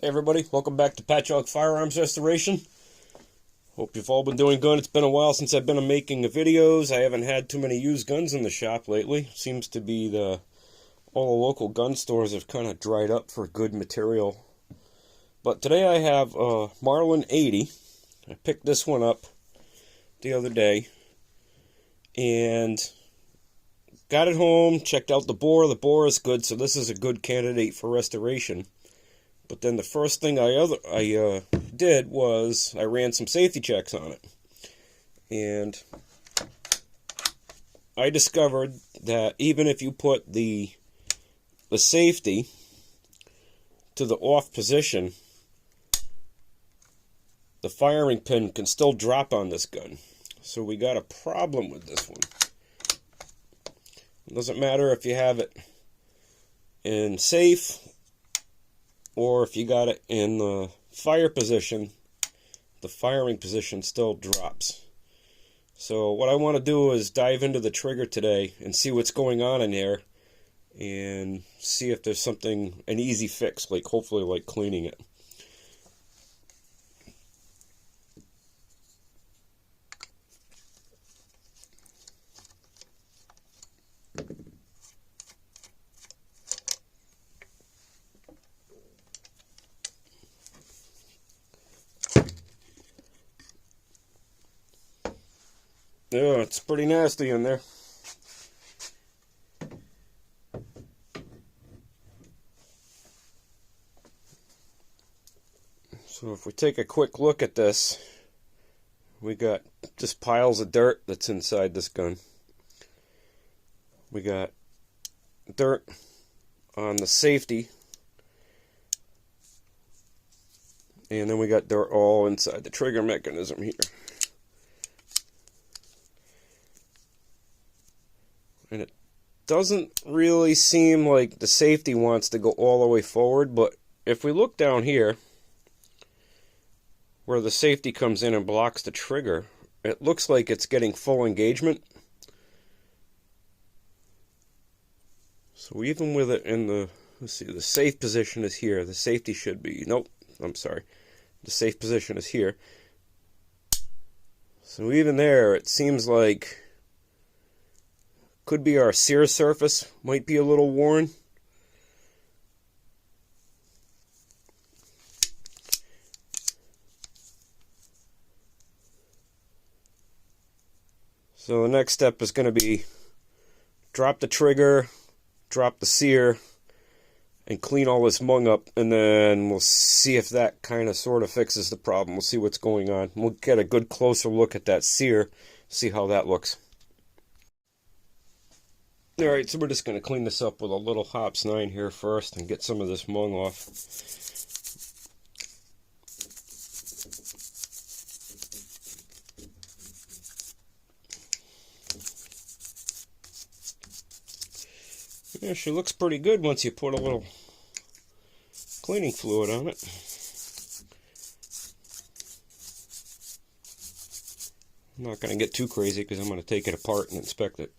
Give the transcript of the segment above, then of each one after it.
Hey everybody, welcome back to Patchogue Firearms Restoration. Hope you've all been doing good. It's been a while since I've been making videos. I haven't had too many used guns in the shop lately. Seems to be all the local gun stores have kind of dried up for good material. But today I have a Marlin 80. I picked this one up the other day and got it home, checked out the bore. The bore is good, so this is a good candidate for restoration. But then the first thing I did was I ran some safety checks on it. And I discovered that even if you put the safety to the off position, the firing pin can still drop on this gun. So we got a problem with this one. It doesn't matter if you have it in safe or if you got it in the fire position, the firing position still drops. So what I want to do is dive into the trigger today and see what's going on in there and see if there's an easy fix, like hopefully like cleaning it. Yeah, it's pretty nasty in there. So if we take a quick look at this, we got just piles of dirt that's inside this gun. We got dirt on the safety, and then we got dirt all inside the trigger mechanism here. And it doesn't really seem like the safety wants to go all the way forward, but if we look down here, where the safety comes in and blocks the trigger, it looks like it's getting full engagement. So even with it in the, let's see, the safe position is here. The safety should be, nope, I'm sorry. The safe position is here. So even there, it seems like could be our sear surface might be a little worn. So the next step is going to be drop the trigger, drop the sear, and clean all this mung up, and then we'll see if that kind of sort of fixes the problem. We'll see what's going on. We'll get a good closer look at that sear, see how that looks. Alright, so we're just going to clean this up with a little Hops 9 here first and get some of this mung off. Yeah, she looks pretty good once you put a little cleaning fluid on it. I'm not going to get too crazy because I'm going to take it apart and inspect it.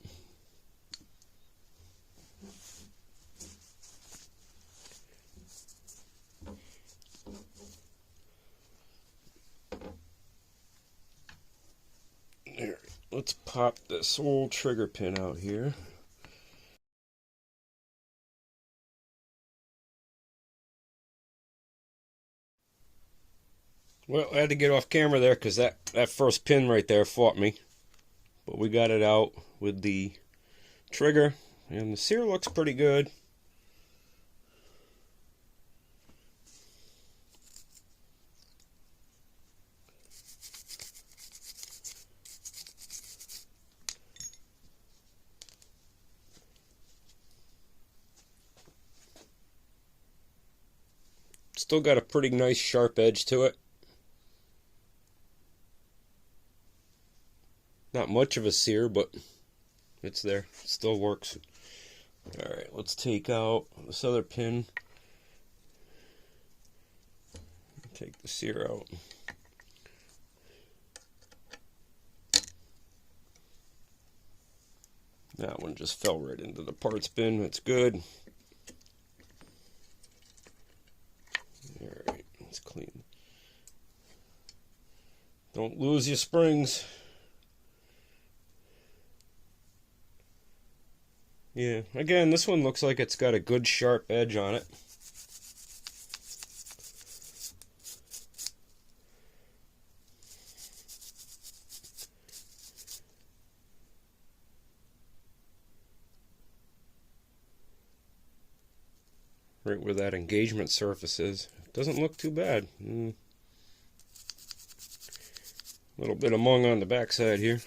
There, let's pop this old trigger pin out here. Well, I had to get off camera there because that first pin right there fought me. But we got it out with the trigger, and the sear looks pretty good. Still got a pretty nice sharp edge to it. Not much of a sear, but it's there. It still works. Alright, let's take out this other pin. Take the sear out. That one just fell right into the parts bin. That's good. Alright. Don't lose your springs. Yeah, again, this one looks like it's got a good sharp edge on it. Right where that engagement surface is. Doesn't look too bad. A little bit of mung on the backside here.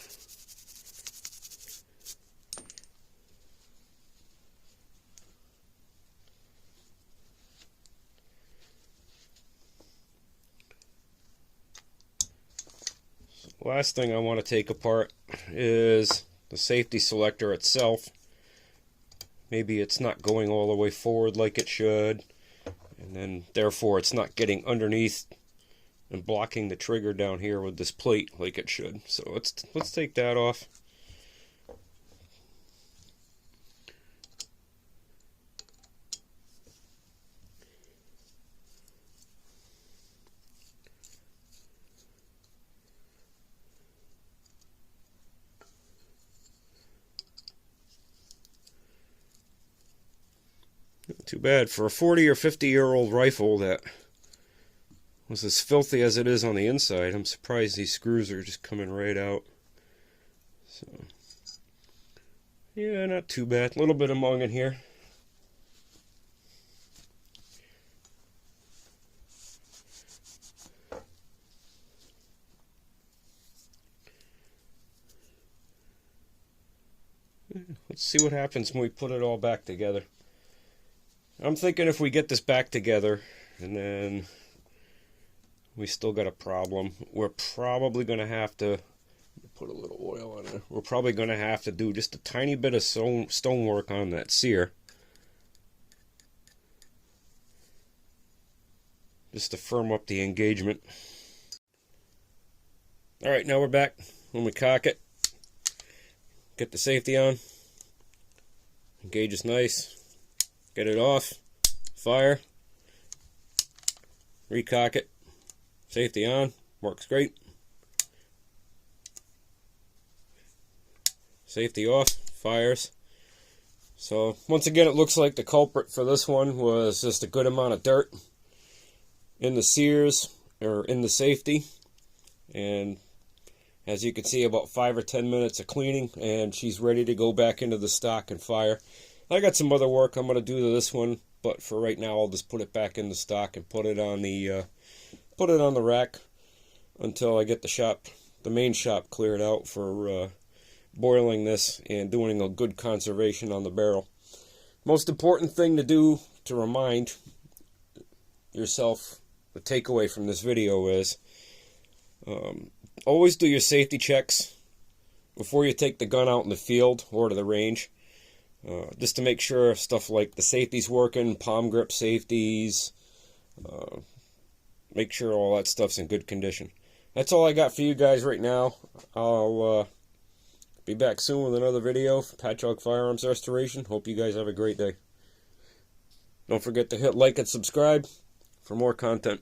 Last thing I want to take apart is the safety selector itself. Maybe it's not going all the way forward like it should, and then therefore it's not getting underneath and blocking the trigger down here with this plate like it should. So let's take that off. Too bad for a 40 or 50-year-old rifle that was as filthy as it is on the inside. I'm surprised these screws are just coming right out. So, yeah, not too bad. A little bit of mung in here. Let's see what happens when we put it all back together. I'm thinking if we get this back together and then we still got a problem, we're probably going to have to put a little oil on it. We're probably going to have to do just a tiny bit of stonework on that sear, just to firm up the engagement. Alright, now we're back. When we cock it, get the safety on, engage is nice. Get it off, fire, recock it, safety on, works great. Safety off, fires. So once again, it looks like the culprit for this one was just a good amount of dirt in the sears or in the safety, and as you can see, about 5 or 10 minutes of cleaning and she's ready to go back into the stock and fire. I got some other work I'm going to do to this one, but for right now I'll just put it back in the stock and put it on the rack until I get the main shop cleared out for boiling this and doing a good conservation on the barrel. Most important thing to do to remind yourself, the takeaway from this video is always do your safety checks before you take the gun out in the field or to the range. Just to make sure stuff like the safety's working, palm grip safeties, make sure all that stuff's in good condition. That's all I got for you guys right now. I'll be back soon with another video for Patchogue Firearms Restoration. Hope you guys have a great day. Don't forget to hit like and subscribe for more content.